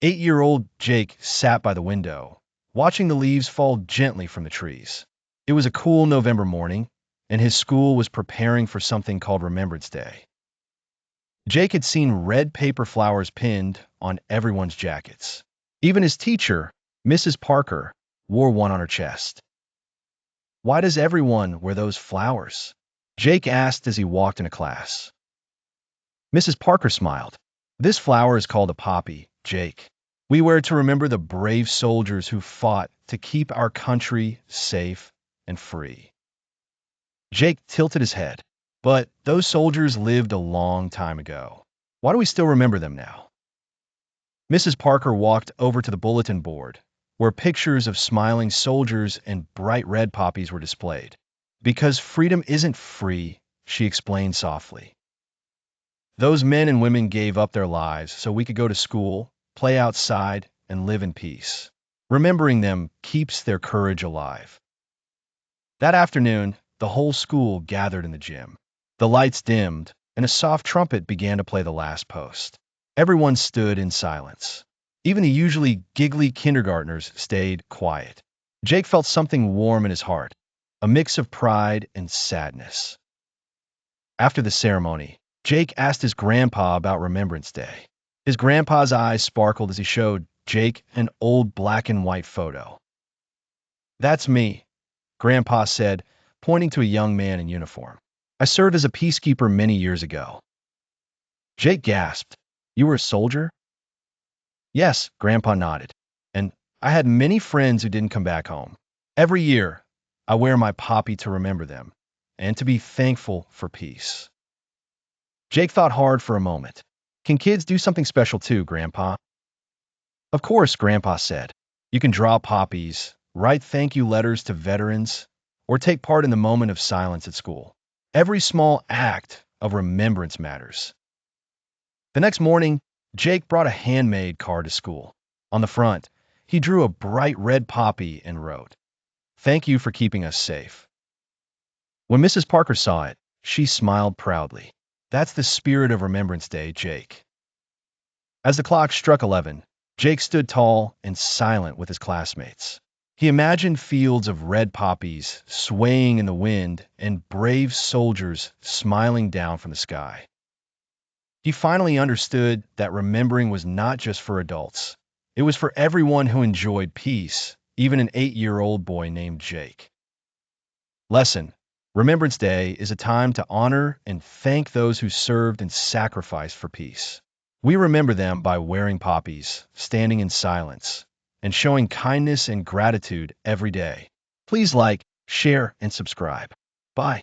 8-year-old Jake sat by the window, watching the leaves fall gently from the trees. It was a cool November morning, and his school was preparing for something called Remembrance Day. Jake had seen red paper flowers pinned on everyone's jackets. Even his teacher, Mrs. Parker, wore one on her chest. "Why does everyone wear those flowers?" Jake asked as he walked into class. Mrs. Parker smiled. "This flower is called a poppy, Jake. We wear it to remember the brave soldiers who fought to keep our country safe and free." Jake tilted his head. "But those soldiers lived a long time ago. Why do we still remember them now?" Mrs. Parker walked over to the bulletin board, where pictures of smiling soldiers and bright red poppies were displayed. "Because freedom isn't free," she explained softly. "Those men and women gave up their lives so we could go to school, play outside, and live in peace. Remembering them keeps their courage alive." That afternoon, the whole school gathered in the gym. The lights dimmed, and a soft trumpet began to play the last post. Everyone stood in silence. Even the usually giggly kindergartners stayed quiet. Jake felt something warm in his heart, a mix of pride and sadness. After the ceremony, Jake asked his grandpa about Remembrance Day. His grandpa's eyes sparkled as he showed Jake an old black and white photo. "That's me," Grandpa said, pointing to a young man in uniform. "I served as a peacekeeper many years ago." Jake gasped. "You were a soldier?" "Yes," Grandpa nodded. "And I had many friends who didn't come back home. Every year, I wear my poppy to remember them and to be thankful for peace." Jake thought hard for a moment. "Can kids do something special too, Grandpa?" "Of course," Grandpa said. "You can draw poppies, write thank you letters to veterans, or take part in the moment of silence at school. Every small act of remembrance matters." The next morning, Jake brought a handmade card to school. On the front, he drew a bright red poppy and wrote, "Thank you for keeping us safe." When Mrs. Parker saw it, she smiled proudly. "That's the spirit of Remembrance Day, Jake." As the clock struck 11, Jake stood tall and silent with his classmates. He imagined fields of red poppies swaying in the wind and brave soldiers smiling down from the sky. He finally understood that remembering was not just for adults. It was for everyone who enjoyed peace, even an 8-year-old boy named Jake. Lesson: Remembrance Day is a time to honor and thank those who served and sacrificed for peace. We remember them by wearing poppies, standing in silence, and showing kindness and gratitude every day. Please like, share, and subscribe. Bye.